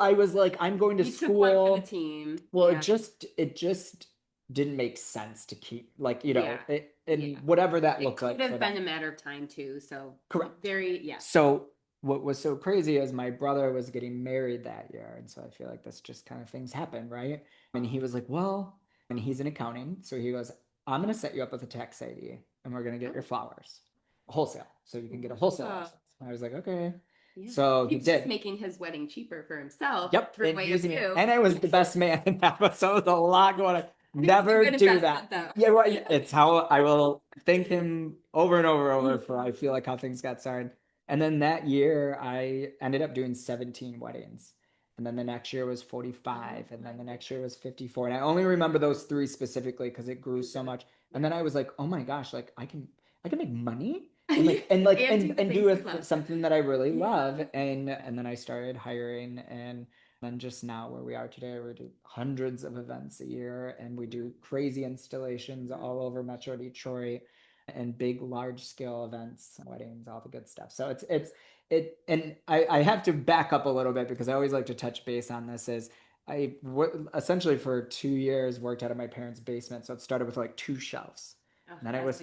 I was like, I'm going to school. Took one for the team. Well, it just didn't make sense to keep whatever that looked like. It could have been a matter of time too. So correct. Very. So what was so crazy is my brother was getting married that year. And so I feel like that's just kind of things happen, right? And he was like, well, and he's in accounting. So he goes, I'm going to set you up with a tax ID, and we're going to get your flowers wholesale. So you can get a wholesale license. I was like, okay. Yeah. So he did. Just making his wedding cheaper for himself. Yep. And I was the best man in that. So there was a lot going on. Never do that. Yeah, well, it's how I will thank him over and over for I feel like how things got started. And then that year I ended up doing 17 weddings. And then the next year was 45, and then the next year was 54. And I only remember those 3 specifically because it grew so much. And then I was like, oh my gosh, like I can make money and do something that I really love. And then I started hiring, and then just now where we are today, we do hundreds of events a year, and we do crazy installations all over Metro Detroit, and big, large scale events, weddings, all the good stuff. So and I have to back up a little bit because I always like to touch base on this. Is I essentially for 2 years worked out of my parents' basement. So it started with like 2 shelves, and then it was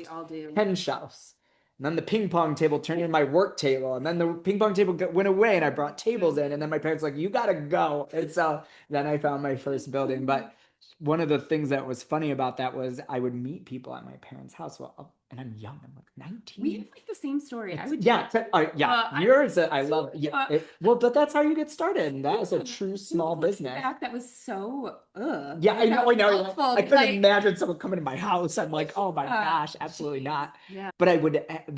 10 shelves. And then the ping pong table turned into my work table. And then the ping pong table went away, and I brought tables in. And then my parents were like, you got to go. And so then I found my first building. But one of the things that was funny about that was I would meet people at my parents' house. And I'm young. I'm like 19. We have like the same story. Yours, I love. But that's how you get started. And that is a true small business. That was so. Yeah, I know. I couldn't imagine someone coming to my house. I'm like, oh my gosh, absolutely not. Yeah. But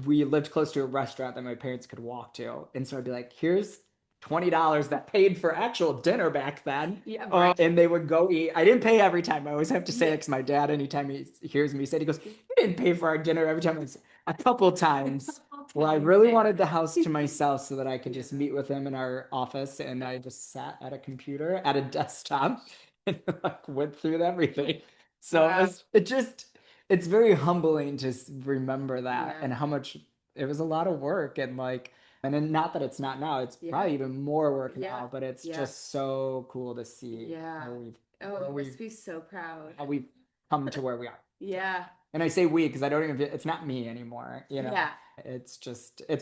we lived close to a restaurant that my parents could walk to, and so I'd be like, here's $20 that paid for actual dinner back then. Yeah, right. And they would go eat. I didn't pay every time. I always have to say it because my dad, anytime he hears me say it, he goes, you didn't pay for our dinner every time. It's a couple times. Well, I really wanted the house to myself so that I could just meet with him in our office, and I just sat at a computer, at a desktop, and like went through everything. So it's very humbling to remember that and how much it was a lot of work, and like, and then not that it's not now, it's probably even more work now, but it's just so cool to see how it must be so proud. How we've come to where we are. Yeah. And I say we because I don't even, it's not me anymore, Yeah. It's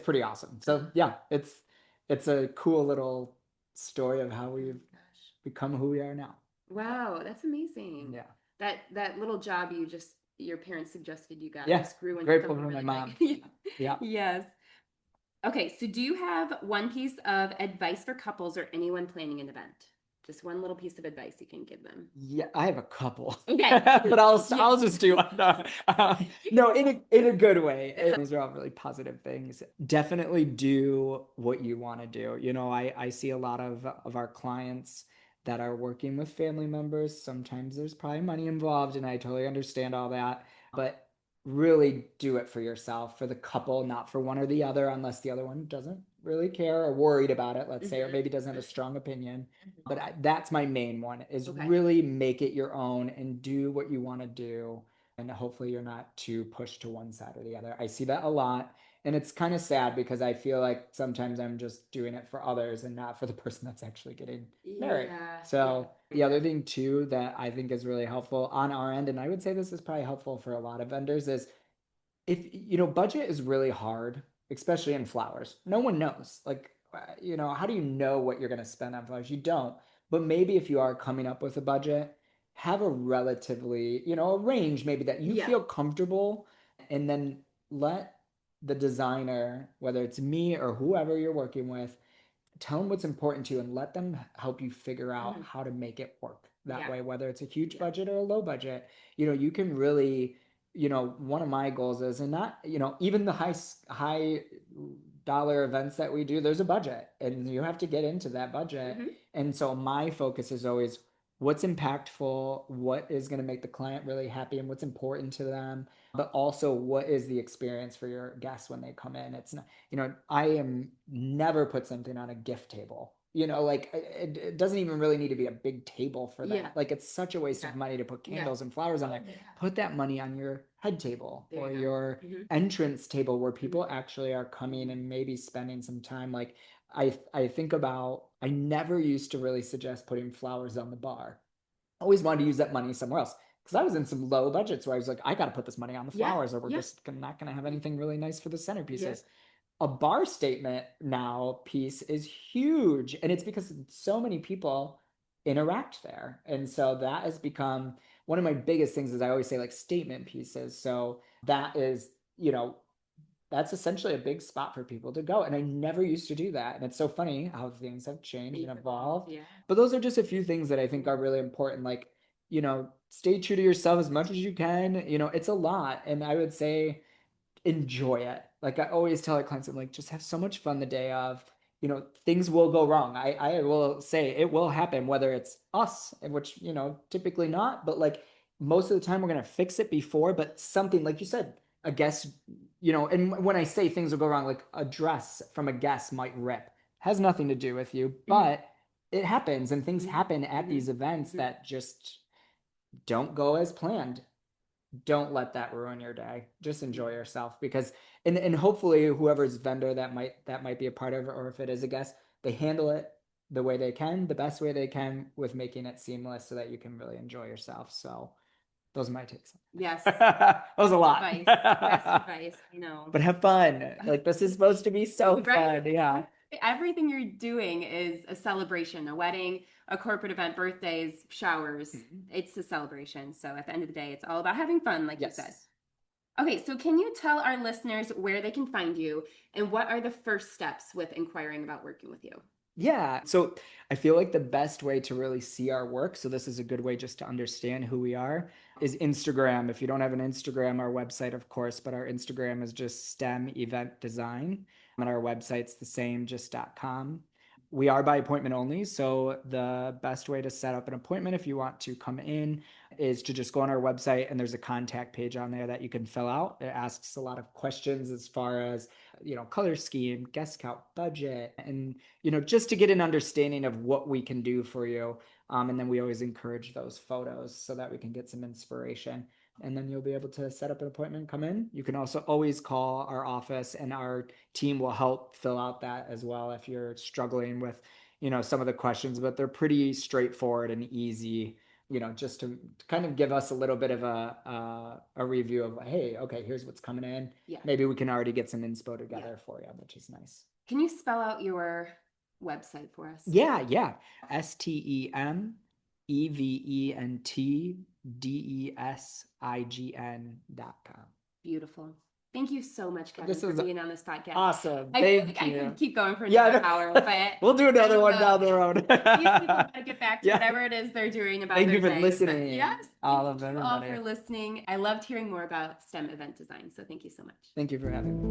pretty awesome. So yeah, it's a cool little story of how we've become who we are now. Wow, that's amazing. Yeah. That little job your parents suggested you got just grew into grateful something for really my mom. big. Yeah. Yes. Okay, so do you have one piece of advice for couples or anyone planning an event? Just one little piece of advice you can give them. Yeah, I have a couple. Okay. But I'll just do one. No, in a good way. These are all really positive things. Definitely do what you want to do. I see a lot of our clients that are working with family members. Sometimes there's probably money involved, and I totally understand all that. But really do it for yourself, for the couple, not for one or the other, unless the other one doesn't really care or worried about it, let's say, or maybe doesn't have a strong opinion. But that's my main one, is really make it your own and do what you want to do. and hopefully you're not too pushed to one side or the other. I see that a lot. And it's kind of sad because I feel like sometimes I'm just doing it for others and not for the person that's actually getting married. So the other thing too that I think is really helpful on our end, and I would say this is probably helpful for a lot of vendors, is if, budget is really hard, especially in flowers. No one knows. Like, how do you know what you're going to spend on flowers? You don't. But maybe if you are coming up with a budget, have a relatively, a range maybe that you feel comfortable, and then let the designer, whether it's me or whoever you're working with, tell them what's important to you and let them help you figure out how to make it work that way, whether it's a huge budget or a low budget. You can really, one of my goals is, and not, even the high dollar events that we do, there's a budget and you have to get into that budget. And so my focus is always what's impactful, what is going to make the client really happy, and what's important to them, but also what is the experience for your guests when they come in. It's not, I am never put something on a gift table. Like it doesn't even really need to be a big table for that. Like it's such a waste of money to put candles and flowers on there. Put that money on your head table or your entrance table where people actually are coming and maybe spending some time. Like I think about, I never used to really suggest putting flowers on the bar. I always wanted to use that money somewhere else because I was in some low budgets where I was like, I got to put this money on the flowers or we're just not going to have anything really nice for the centerpieces. A bar statement now piece is huge, and it's because so many people interact there. And so that has become one of my biggest things. Is I always say, like, statement pieces. So that is, that's essentially a big spot for people to go. And I never used to do that. And it's so funny how things have changed and evolved. But those are just a few things that I think are really important. Like, stay true to yourself as much as you can. It's a lot. And I would say enjoy it. Like I always tell our clients, I'm like, just have so much fun the day of, things will go wrong. I will say it will happen, whether it's us, which, typically not, but like most of the time we're going to fix it before, but something like you said, a guest, and when I say things will go wrong, like a dress from a guest might rip, has nothing to do with you, but it happens, and things happen at these events that just don't go as planned. Don't let that ruin your day. Just enjoy yourself, because and hopefully whoever's vendor that might be a part of it, or if it is a guest, they handle it the way they can, the best way they can, with making it seamless so that you can really enjoy yourself. So those are my takes. Yes. That was a lot. Best advice, But have fun. Like, this is supposed to be so fun. Yeah. Everything you're doing is a celebration, a wedding, a corporate event, birthdays, showers. It's a celebration. So at the end of the day, it's all about having fun, like you said. Okay, so can you tell our listeners where they can find you and what are the first steps with inquiring about working with you? Yeah. So I feel like the best way to really see our work, so this is a good way just to understand who we are, is Instagram. If you don't have an Instagram, our website, of course, but our Instagram is just STEM Event Design. And our website's the same, just .com. We are by appointment only. So the best way to set up an appointment if you want to come in is to just go on our website, and there's a contact page on there that you can fill out. It asks a lot of questions as far as, color scheme, guest count, budget, and, just to get an understanding of what we can do for you. And then we always encourage those photos so that we can get some inspiration. And then you'll be able to set up an appointment, come in. You can also always call our office, and our team will help fill out that as well if you're struggling with, some of the questions, but they're pretty straightforward and easy, just to kind of give us a little bit of a review of, hey, okay, here's what's coming in. Maybe we can already get some inspo together for you, which is nice. Can you spell out your website for us? Yeah. STEMEVENTDESIGN.com. Beautiful. Thank you so much, Kevin, for being on this podcast. Awesome. I could keep going for another hour, but we'll do another one down the road. These people gotta get back to whatever it is they're doing about their day. Thank you for listening. Yes. All of everybody. All for listening. I loved hearing more about STEM event design. So thank you so much. Thank you for having me.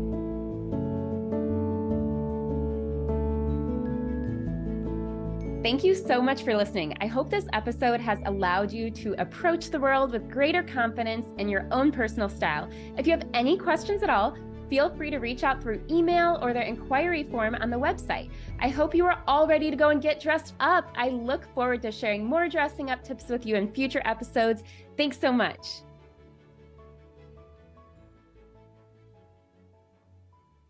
Thank you so much for listening. I hope this episode has allowed you to approach the world with greater confidence in your own personal style. If you have any questions at all, feel free to reach out through email or the inquiry form on the website. I hope you are all ready to go and get dressed up. I look forward to sharing more dressing up tips with you in future episodes. Thanks so much.